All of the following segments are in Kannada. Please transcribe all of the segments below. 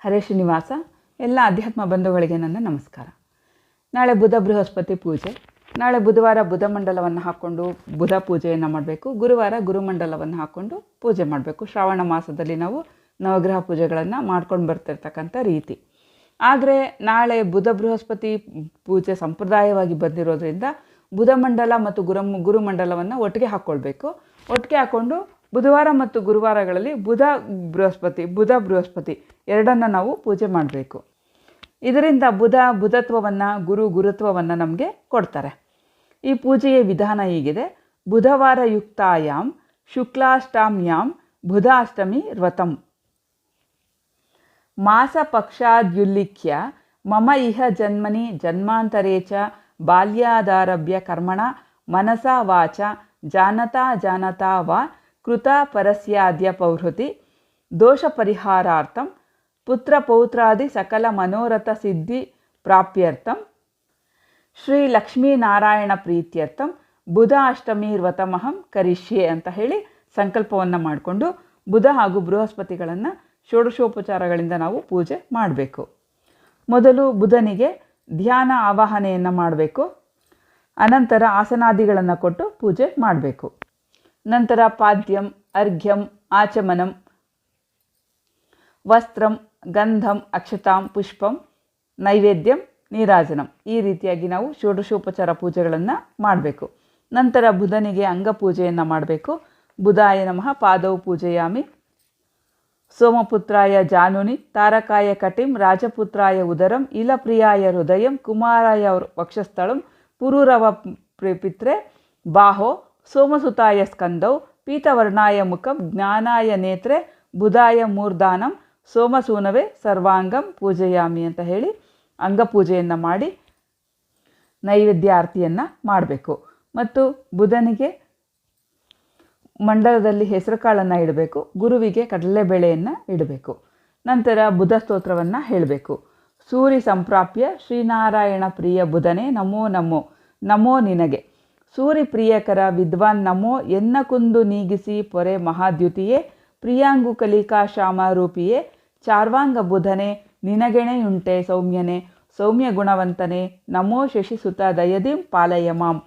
ಹರೇ ಶ್ರೀನಿವಾಸ. ಎಲ್ಲ ಅಧ್ಯಾತ್ಮ ಬಂಧುಗಳಿಗೆ ನನ್ನ ನಮಸ್ಕಾರ. ನಾಳೆ ಬುಧ ಬೃಹಸ್ಪತಿ ಪೂಜೆ. ನಾಳೆ ಬುಧವಾರ ಬುಧ ಮಂಡಲವನ್ನು ಹಾಕ್ಕೊಂಡು ಬುಧ ಪೂಜೆಯನ್ನು ಮಾಡಬೇಕು. ಗುರುವಾರ ಗುರುಮಂಡಲವನ್ನು ಹಾಕ್ಕೊಂಡು ಪೂಜೆ ಮಾಡಬೇಕು. ಶ್ರಾವಣ ಮಾಸದಲ್ಲಿ ನಾವು ನವಗ್ರಹ ಪೂಜೆಗಳನ್ನು ಮಾಡ್ಕೊಂಡು ಬರ್ತಿರ್ತಕ್ಕಂಥ ರೀತಿ. ಆದರೆ ನಾಳೆ ಬುಧ ಬೃಹಸ್ಪತಿ ಪೂಜೆ ಸಂಪ್ರದಾಯವಾಗಿ ಬಂದಿರೋದ್ರಿಂದ ಬುಧ ಮಂಡಲ ಮತ್ತು ಗುರುಮಂಡಲವನ್ನು ಒಟ್ಟಿಗೆ ಹಾಕ್ಕೊಳ್ಬೇಕು. ಒಟ್ಟಿಗೆ ಹಾಕ್ಕೊಂಡು ಬುಧವಾರ ಮತ್ತು ಗುರುವಾರಗಳಲ್ಲಿ ಬುಧ ಬೃಹಸ್ಪತಿ ಎರಡನ್ನು ನಾವು ಪೂಜೆ ಮಾಡಬೇಕು. ಇದರಿಂದ ಬುಧತ್ವವನ್ನು ಗುರುತ್ವವನ್ನು ನಮಗೆ ಕೊಡ್ತಾರೆ. ಈ ಪೂಜೆಯ ವಿಧಾನ ಹೀಗಿದೆ. ಬುಧವಾರ ಯುಕ್ತಾಯಾಮ್ ಶುಕ್ಲಾಷ್ಟಮ್ಯಾಂ ಬುಧಾಷ್ಟಮಿ ವ್ರತಂ ಮಾಸ ಪಕ್ಷಾದ್ಯುಲ್ಲಿಖ್ಯ ಮಮ ಇಹ ಜನ್ಮನಿ ಜನ್ಮಾಂತರೇ ಚ ಬಾಲ್ಯಾದಾರಭ್ಯ ಕರ್ಮಣ ಮನಸಾ ವಾಚ ಜಾನತಾ ವಾ ಕೃತ ಪರಸ್ಯಾದ್ಯ ಪೌಹೃತಿ ದೋಷ ಪರಿಹಾರಾರ್ಥಂ ಪುತ್ರ ಪೌತ್ರಾದಿ ಸಕಲ ಮನೋರಥ ಸಿದ್ಧಿ ಪ್ರಾಪ್ಯರ್ಥಂ ಶ್ರೀ ಲಕ್ಷ್ಮೀನಾರಾಯಣ ಪ್ರೀತ್ಯರ್ಥಂ ಬುಧ ಅಷ್ಟಮಿ ವ್ರತಮಹಂ ಕರಿಷ್ಯೆ ಅಂತ ಹೇಳಿ ಸಂಕಲ್ಪವನ್ನು ಮಾಡಿಕೊಂಡು ಬುಧ ಹಾಗೂ ಬೃಹಸ್ಪತಿಗಳನ್ನು ಷೋಡಶೋಪಚಾರಗಳಿಂದ ನಾವು ಪೂಜೆ ಮಾಡಬೇಕು. ಮೊದಲು ಬುಧನಿಗೆ ಧ್ಯಾನ ಆವಾಹನೆಯನ್ನು ಮಾಡಬೇಕು. ಅನಂತರ ಆಸನಾದಿಗಳನ್ನು ಕೊಟ್ಟು ಪೂಜೆ ಮಾಡಬೇಕು. ನಂತರ ಪಾದ್ಯಂ ಅರ್ಘ್ಯಂ ಆಚಮನಂ ವಸ್ತ್ರಂ ಗಂಧಂ ಅಕ್ಷತಾಂ ಪುಷ್ಪಂ ನೈವೇದ್ಯಂ ನೀರಾಜನಂ ಈ ರೀತಿಯಾಗಿ ನಾವು ಷೋಡಶೋಪಚಾರ ಪೂಜೆಗಳನ್ನು ಮಾಡಬೇಕು. ನಂತರ ಬುಧನಿಗೆ ಅಂಗಪೂಜೆಯನ್ನು ಮಾಡಬೇಕು. ಬುಧಾಯ ನಮಃ ಪಾದೌ ಪೂಜೆಯಾಮಿ ಸೋಮಪುತ್ರಾಯ ಜಾನುನಿ ತಾರಕಾಯ ಕಟಿಂ ರಾಜಪುತ್ರಾಯ ಉದರಂ ಇಲಪ್ರಿಯಾಯ ಹೃದಯಂ ಕುಮಾರಾಯ ವಕ್ಷಸ್ಥಳಂ ಪುರೂರವ ಪಿತ್ರೆ ಬಾಹೋ ಸೋಮಸುತಾಯ ಸ್ಕಂದೌ ಪೀತವರ್ಣಾಯ ಮುಖಂ ಜ್ಞಾನಾಯ ನೇತ್ರೆ ಬುಧಾಯ ಮೂರ್ಧಾನಂ ಸೋಮಸೂನವೇ ಸರ್ವಾಂಗಂ ಪೂಜೆಯಾಮಿ ಅಂತ ಹೇಳಿ ಅಂಗಪೂಜೆಯನ್ನು ಮಾಡಿ ನೈವೇದ್ಯ ಆರತಿಯನ್ನು ಮಾಡಬೇಕು. ಮತ್ತು ಬುಧನಿಗೆ ಮಂಡಲದಲ್ಲಿ ಹೆಸರು ಕಾಳನ್ನು ಇಡಬೇಕು. ಗುರುವಿಗೆ ಕಡಲೆಬೇಳೆಯನ್ನು ಇಡಬೇಕು. ನಂತರ ಬುಧ ಸ್ತೋತ್ರವನ್ನು ಹೇಳಬೇಕು. ಸೂರಿ ಸಂಪ್ರಾಪ್ಯ ಶ್ರೀನಾರಾಯಣ ಪ್ರಿಯ ಬುಧನೇ ನಮೋ ನಮೋ ನಮೋ ನಿನಗೆ. ಸೂರಿ ಪ್ರಿಯಕರ ವಿದ್ವಾನ್ ನಮೋ ಎನ್ನ ಕುಂದು ನೀಗಿಸಿ ಪೊರೆ ಮಹಾದ್ಯುತಿಯೇ ಪ್ರಿಯಾಂಗು ಕಲಿಕಾ ಶ್ಯಾಮ ರೂಪಿಯೇ ಚಾರ್ವಾಂಗ ಬುಧನೇ ನಿನಗೆಣೆಯುಂಟೆ ಸೌಮ್ಯನೇ ಸೌಮ್ಯ ಗುಣವಂತನೇ ನಮೋ ಶಶಿಸುತ ದಯದಿಂ ಪಾಲಯ ಮಾಂ.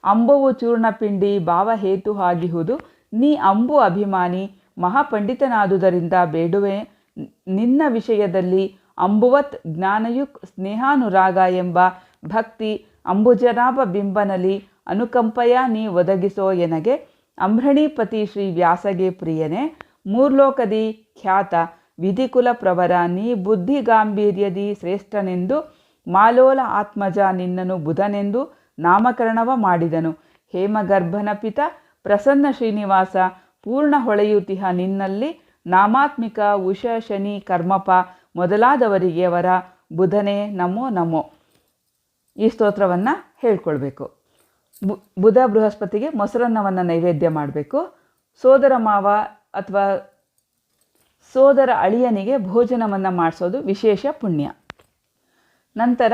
ಅಂಬುವು ಚೂರ್ಣಪಿಂಡಿ ಭಾವಹೇತು ಆಗಿಹುದು ನೀ ಅಂಬು ಅಭಿಮಾನಿ ಮಹಾಪಂಡಿತನಾದುದರಿಂದ ಬೇಡುವೆ ನಿನ್ನ ವಿಷಯದಲ್ಲಿ ಅಂಬುವತ್ ಜ್ಞಾನಯುಕ್ ಸ್ನೇಹಾನುರಾಗ ಎಂಬ ಭಕ್ತಿ ಅಂಬುಜನಾಭ ಬಿಂಬನಲಿ ಅನುಕಂಪಯ ನೀ ಒದಗಿಸೋ ಎನಗೆ. ಅಂಬ್ರಣೀಪತಿ ಶ್ರೀ ವ್ಯಾಸಗೆ ಪ್ರಿಯನೇ ಮೂರ್ಲೋಕದಿ ಖ್ಯಾತ ವಿಧಿಕುಲ ಪ್ರವರ ನೀ ಬುದ್ಧಿ ಗಾಂಭೀರ್ಯದಿ ಶ್ರೇಷ್ಠನೆಂದು ಮಾಲೋಲ ಆತ್ಮಜ ನಿನ್ನನು ಬುಧನೆಂದು ನಾಮಕರಣವ ಮಾಡಿದನು. ಹೇಮಗರ್ಭನ ಪಿತ ಪ್ರಸನ್ನ ಶ್ರೀನಿವಾಸ ಪೂರ್ಣ ಹೊಳೆಯುತಿಹ ನಿನ್ನಲ್ಲಿ ನಾಮಾತ್ಮಿಕ ಉಷ ಶನಿ ಕರ್ಮಪ ಮೊದಲಾದವರಿಗೆ ಅವರ ಬುಧನೇ ನಮೋ ನಮೋ ಈ ಸ್ತೋತ್ರವನ್ನು ಹೇಳ್ಕೊಳ್ಬೇಕು. ಬುಧ ಬೃಹಸ್ಪತಿಗೆ ಮೊಸರನ್ನವನ್ನು ನೈವೇದ್ಯ ಮಾಡಬೇಕು. ಸೋದರ ಮಾವ ಅಥವಾ ಸೋದರ ಅಳಿಯನಿಗೆ ಭೋಜನವನ್ನು ಮಾಡಿಸೋದು ವಿಶೇಷ ಪುಣ್ಯ. ನಂತರ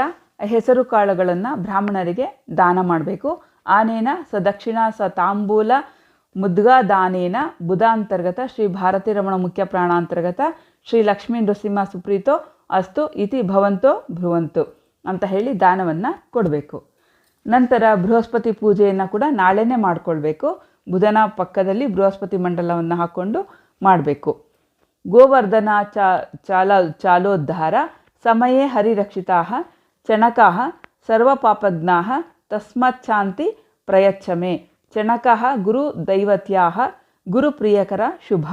ಹೆಸರು ಕಾಳುಗಳನ್ನು ಬ್ರಾಹ್ಮಣರಿಗೆ ದಾನ ಮಾಡಬೇಕು. ಆನೇನ ಸ ದಕ್ಷಿಣ ಸ ತಾಂಬೂಲ ಮುದ್ಗಾ ದಾನೇನ ಬುಧಾಂತರ್ಗತ ಶ್ರೀ ಭಾರತೀ ರಮಣ ಮುಖ್ಯ ಪ್ರಾಣಾಂತರ್ಗತ ಶ್ರೀ ಲಕ್ಷ್ಮೀ ನೃಸಿಂಹ ಸುಪ್ರೀತೋ ಅಸ್ತು ಇತಿ ಭವಂತೋ ಭ್ರುವಂತು ಅಂತ ಹೇಳಿ ದಾನವನ್ನು ಕೊಡಬೇಕು. ನಂತರ ಬೃಹಸ್ಪತಿ ಪೂಜೆಯನ್ನು ಕೂಡ ನಾಳೆನೇ ಮಾಡಿಕೊಳ್ಬೇಕು. ಬುಧನ ಪಕ್ಕದಲ್ಲಿ ಬೃಹಸ್ಪತಿ ಮಂಡಲವನ್ನು ಹಾಕ್ಕೊಂಡು ಮಾಡಬೇಕು. ಗೋವರ್ಧನ ಚಾಲೋದ್ಧಾರ ಸಮಯೇ ಹರಿರಕ್ಷಿತಾ ಚಣಕಾ ಸರ್ವಪಾಪಜ್ಞಾ ತಸ್ಮಚ್ಛಾಂತಿ ಪ್ರಯಚ್ಛಮೆ ಚಣಕ ಗುರು ದೈವತ್ಯಾ ಗುರುಪ್ರಿಯಕರ ಶುಭ.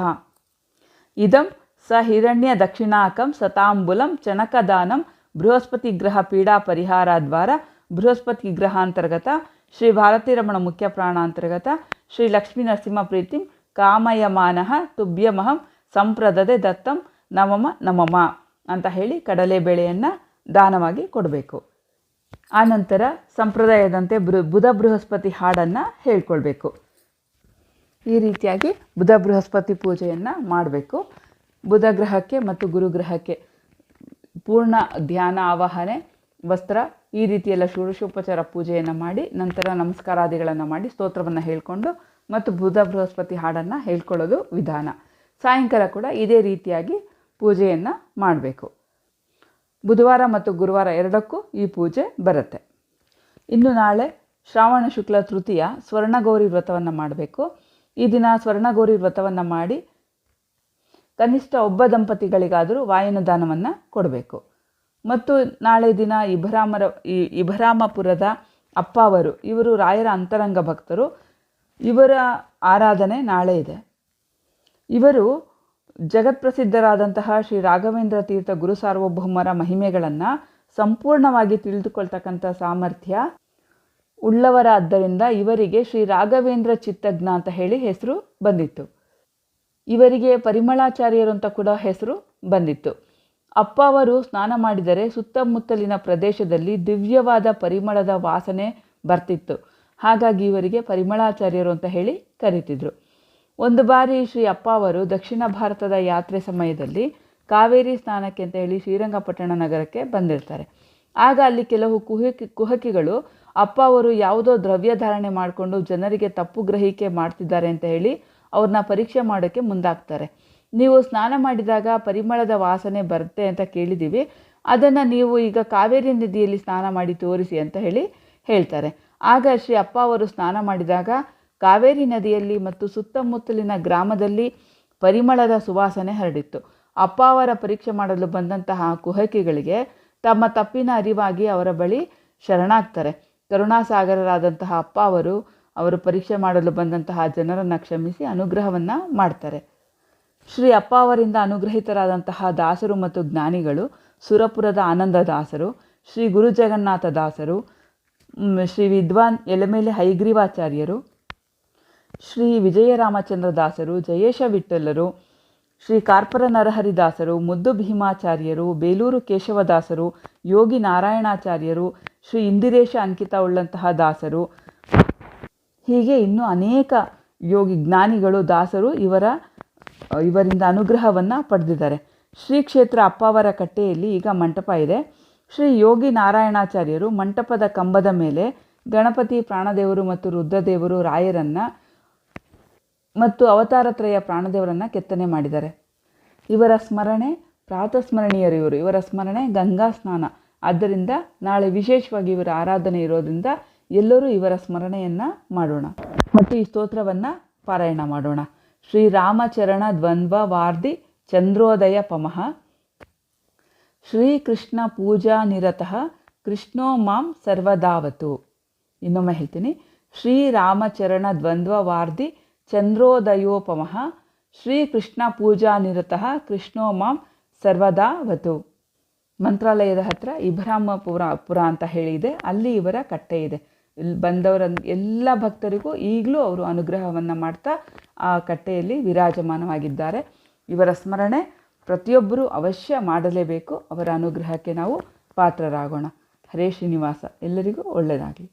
ಇದಂ ಸ ಹಿರಣ್ಯ ದಕ್ಷಿಣಾಕಂ ಸತಾಂಬುಲಂ ಚಣಕದಾನಂ ಬೃಹಸ್ಪತಿ ಗ್ರಹ ಪೀಡಾ ಪರಿಹಾರದ್ವಾರ ಬೃಹಸ್ಪತಿ ಗ್ರಹಾಂತರ್ಗತ ಶ್ರೀ ಭಾರತೀ ರಮಣ ಮುಖ್ಯ ಪ್ರಾಣಾಂತರ್ಗತ ಶ್ರೀ ಲಕ್ಷ್ಮೀ ನರಸಿಂಹ ಪ್ರೀತಿಂ ಕಾಮಯಮಾನಃ ತುಭ್ಯಮಹಂ ಸಂಪ್ರದದೆ ದತ್ತಂ ನಮಮ ಅಂತ ಹೇಳಿ ಕಡಲೆಬೇಳೆಯನ್ನು ದಾನವಾಗಿ ಕೊಡಬೇಕು. ಆನಂತರ ಸಂಪ್ರದಾಯದಂತೆ ಬುಧ ಬೃಹಸ್ಪತಿ ಹಾಡನ್ನು ಹೇಳ್ಕೊಳ್ಬೇಕು. ಈ ರೀತಿಯಾಗಿ ಬುಧ ಬೃಹಸ್ಪತಿ ಪೂಜೆಯನ್ನು ಮಾಡಬೇಕು. ಬುಧ ಗ್ರಹಕ್ಕೆ ಮತ್ತು ಗುರುಗ್ರಹಕ್ಕೆ ಪೂರ್ಣ ಧ್ಯಾನ ಆವಾಹನೆ ವಸ್ತ್ರ ಈ ರೀತಿಯೆಲ್ಲ ಷೋಡಶೋಪಚಾರ ಪೂಜೆಯನ್ನು ಮಾಡಿ ನಂತರ ನಮಸ್ಕಾರಾದಿಗಳನ್ನು ಮಾಡಿ ಸ್ತೋತ್ರವನ್ನು ಹೇಳಿಕೊಂಡು ಮತ್ತು ಬುಧ ಬೃಹಸ್ಪತಿ ಹಾಡನ್ನು ಹೇಳ್ಕೊಳ್ಳೋದು ವಿಧಾನ. ಸಾಯಂಕಾಲ ಕೂಡ ಇದೇ ರೀತಿಯಾಗಿ ಪೂಜೆಯನ್ನು ಮಾಡಬೇಕು. ಬುಧವಾರ ಮತ್ತು ಗುರುವಾರ ಎರಡಕ್ಕೂ ಈ ಪೂಜೆ ಬರುತ್ತೆ. ಇನ್ನು ನಾಳೆ ಶ್ರಾವಣ ಶುಕ್ಲ ತೃತೀಯ ಸ್ವರ್ಣಗೌರಿ ವ್ರತವನ್ನು ಮಾಡಬೇಕು. ಈ ದಿನ ಸ್ವರ್ಣಗೌರಿ ವ್ರತವನ್ನು ಮಾಡಿ ಕನಿಷ್ಠ ಒಬ್ಬ ದಂಪತಿಗಳಿಗಾದರೂ ವಾಯನ ದಾನವನ್ನು ಕೊಡಬೇಕು. ಮತ್ತು ನಾಳೆ ದಿನ ಇಭರಾಮಪುರದ ಅಪ್ಪಾವರು, ಇವರು ರಾಯರ ಅಂತರಂಗ ಭಕ್ತರು, ಇವರ ಆರಾಧನೆ ನಾಳೆ ಇದೆ. ಇವರು ಜಗತ್ಪ್ರಸಿದ್ಧರಾದಂತಹ ಶ್ರೀ ರಾಘವೇಂದ್ರ ತೀರ್ಥ ಗುರು ಸಾರ್ವಭೌಮರ ಮಹಿಮೆಗಳನ್ನು ಸಂಪೂರ್ಣವಾಗಿ ತಿಳಿದುಕೊಳ್ತಕ್ಕಂಥ ಸಾಮರ್ಥ್ಯ ಉಳ್ಳವರಾದ್ದರಿಂದ ಇವರಿಗೆ ಶ್ರೀ ರಾಘವೇಂದ್ರ ಚಿತ್ತಜ್ಞ ಅಂತ ಹೇಳಿ ಹೆಸರು ಬಂದಿತ್ತು. ಇವರಿಗೆ ಪರಿಮಳಾಚಾರ್ಯರು ಅಂತ ಕೂಡ ಹೆಸರು ಬಂದಿತ್ತು. ಅಪ್ಪ ಅವರು ಸ್ನಾನ ಮಾಡಿದರೆ ಸುತ್ತಮುತ್ತಲಿನ ಪ್ರದೇಶದಲ್ಲಿ ದಿವ್ಯವಾದ ಪರಿಮಳದ ವಾಸನೆ ಬರ್ತಿತ್ತು. ಹಾಗಾಗಿ ಇವರಿಗೆ ಪರಿಮಳಾಚಾರ್ಯರು ಅಂತ ಹೇಳಿ ಕರೀತಿದ್ರು. ಒಂದು ಬಾರಿ ಶ್ರೀ ಅಪ್ಪ ಅವರು ದಕ್ಷಿಣ ಭಾರತದ ಯಾತ್ರೆ ಸಮಯದಲ್ಲಿ ಕಾವೇರಿ ಸ್ನಾನಕ್ಕೆ ಅಂತ ಹೇಳಿ ಶ್ರೀರಂಗಪಟ್ಟಣ ನಗರಕ್ಕೆ ಬಂದಿರ್ತಾರೆ. ಆಗ ಅಲ್ಲಿ ಕೆಲವು ಕುಹಕಿಗಳು ಅಪ್ಪ ಅವರು ಯಾವುದೋ ದ್ರವ್ಯ ಧಾರಣೆ ಮಾಡಿಕೊಂಡು ಜನರಿಗೆ ತಪ್ಪು ಗ್ರಹಿಕೆ ಮಾಡ್ತಿದ್ದಾರೆ ಅಂತ ಹೇಳಿ ಅವ್ರನ್ನ ಪರೀಕ್ಷೆ ಮಾಡೋಕ್ಕೆ ಮುಂದಾಗ್ತಾರೆ. ನೀವು ಸ್ನಾನ ಮಾಡಿದಾಗ ಪರಿಮಳದ ವಾಸನೆ ಬರುತ್ತೆ ಅಂತ ಕೇಳಿದ್ದೀವಿ, ಅದನ್ನು ನೀವು ಈಗ ಕಾವೇರಿ ನದಿಯಲ್ಲಿ ಸ್ನಾನ ಮಾಡಿ ತೋರಿಸಿ ಅಂತ ಹೇಳಿ ಹೇಳ್ತಾರೆ. ಆಗ ಶ್ರೀ ಅಪ್ಪ ಅವರು ಸ್ನಾನ ಮಾಡಿದಾಗ ಕಾವೇರಿ ನದಿಯಲ್ಲಿ ಮತ್ತು ಸುತ್ತಮುತ್ತಲಿನ ಗ್ರಾಮದಲ್ಲಿ ಪರಿಮಳದ ಸುವಾಸನೆ ಹರಡಿತ್ತು. ಅಪ್ಪ ಅವರ ಪರೀಕ್ಷೆ ಮಾಡಲು ಬಂದಂತಹ ಕುಹಕಿಗಳಿಗೆ ತಮ್ಮ ತಪ್ಪಿನ ಅರಿವಾಗಿ ಅವರ ಬಳಿ ಶರಣಾಗ್ತಾರೆ. ಕರುಣಾಸಾಗರರಾದಂತಹ ಅಪ್ಪ ಅವರು ಪರೀಕ್ಷೆ ಮಾಡಲು ಬಂದಂತಹ ಜನರನ್ನು ಕ್ಷಮಿಸಿ ಅನುಗ್ರಹವನ್ನು ಮಾಡ್ತಾರೆ. ಶ್ರೀ ಅಪ್ಪ ಅವರಿಂದ ಅನುಗ್ರಹಿತರಾದಂತಹ ದಾಸರು ಮತ್ತು ಜ್ಞಾನಿಗಳು ಸುರಪುರದ ಆನಂದ ದಾಸರು, ಶ್ರೀ ಗುರು ಜಗನ್ನಾಥ ದಾಸರು, ಶ್ರೀ ವಿದ್ವಾನ್ ಎಲೆಮೇಲೆ ಹೈಗ್ರೀವಾಚಾರ್ಯರು, ಶ್ರೀ ವಿಜಯರಾಮಚಂದ್ರ ದಾಸರು, ಜಯೇಶ ವಿಠ್ಠಲರು, ಶ್ರೀ ಕಾರ್ಪರ ನರಹರಿದಾಸರು, ಮುದ್ದು ಭೀಮಾಚಾರ್ಯರು, ಬೇಲೂರು ಕೇಶವದಾಸರು, ಯೋಗಿ ನಾರಾಯಣಾಚಾರ್ಯರು, ಶ್ರೀ ಇಂದಿರೇಶ ಅಂಕಿತ ಉಳ್ಳಂತಹ ದಾಸರು, ಹೀಗೆ ಇನ್ನೂ ಅನೇಕ ಯೋಗಿ ಜ್ಞಾನಿಗಳು ದಾಸರು ಇವರಿಂದ ಅನುಗ್ರಹವನ್ನು ಪಡೆದಿದ್ದಾರೆ. ಶ್ರೀ ಕ್ಷೇತ್ರ ಅಪ್ಪಾವರ ಕಟ್ಟೆಯಲ್ಲಿ ಈಗ ಮಂಟಪ ಇದೆ. ಶ್ರೀ ಯೋಗಿ ನಾರಾಯಣಾಚಾರ್ಯರು ಮಂಟಪದ ಕಂಬದ ಮೇಲೆ ಗಣಪತಿ, ಪ್ರಾಣದೇವರು ಮತ್ತು ರುದ್ರದೇವರು ರಾಯರನ್ನು ಮತ್ತು ಅವತಾರತ್ರಯ ಪ್ರಾಣದೇವರನ್ನು ಕೆತ್ತನೆ ಮಾಡಿದ್ದಾರೆ. ಇವರ ಸ್ಮರಣೆ ಪ್ರಾತಸ್ಮರಣೀಯರು. ಇವರ ಸ್ಮರಣೆ ಗಂಗಾ ಸ್ನಾನ. ಆದ್ದರಿಂದ ನಾಳೆ ವಿಶೇಷವಾಗಿ ಇವರ ಆರಾಧನೆ ಇರೋದ್ರಿಂದ ಎಲ್ಲರೂ ಇವರ ಸ್ಮರಣೆಯನ್ನು ಮಾಡೋಣ ಮತ್ತು ಈ ಸ್ತೋತ್ರವನ್ನು ಪಾರಾಯಣ ಮಾಡೋಣ. ಶ್ರೀರಾಮಚರಣ ದ್ವಂದ್ವ ವಾರ್ಧಿ ಚಂದ್ರೋದಯ ಪಮಃ ಶ್ರೀಕೃಷ್ಣ ಪೂಜಾ ನಿರತಃ ಕೃಷ್ಣೋ ಮಾಂ ಸರ್ವದಾವತು. ಇನ್ನೊಮ್ಮೆ ಹೇಳ್ತೀನಿ. ಶ್ರೀರಾಮಚರಣ ದ್ವಂದ್ವ ವಾರ್ಧಿ ಚಂದ್ರೋದಯೋಪಮಃ ಶ್ರೀಕೃಷ್ಣ ಪೂಜಾ ನಿರತಃ ಕೃಷ್ಣೋ ಮಾಂ ಸರ್ವದಾವತು. ಮಂತ್ರಾಲಯದ ಹತ್ರ ಇಭರಾಮಪುರ ಅಂತ ಹೇಳಿದೆ, ಅಲ್ಲಿ ಇವರ ಕಟ್ಟೆ ಇದೆ. ಇಲ್ಲಿ ಬಂದವರ ಎಲ್ಲ ಭಕ್ತರಿಗೂ ಈಗಲೂ ಅವರು ಅನುಗ್ರಹವನ್ನು ಮಾಡ್ತಾ ಆ ಕಟ್ಟೆಯಲ್ಲಿ ವಿರಾಜಮಾನವಾಗಿದ್ದಾರೆ. ಇವರ ಸ್ಮರಣೆ ಪ್ರತಿಯೊಬ್ಬರೂ ಅವಶ್ಯ ಮಾಡಲೇಬೇಕು. ಅವರ ಅನುಗ್ರಹಕ್ಕೆ ನಾವು ಪಾತ್ರರಾಗೋಣ. ಹರೇ ಶ್ರೀನಿವಾಸ. ಎಲ್ಲರಿಗೂ ಒಳ್ಳೆಯದಾಗಲಿ.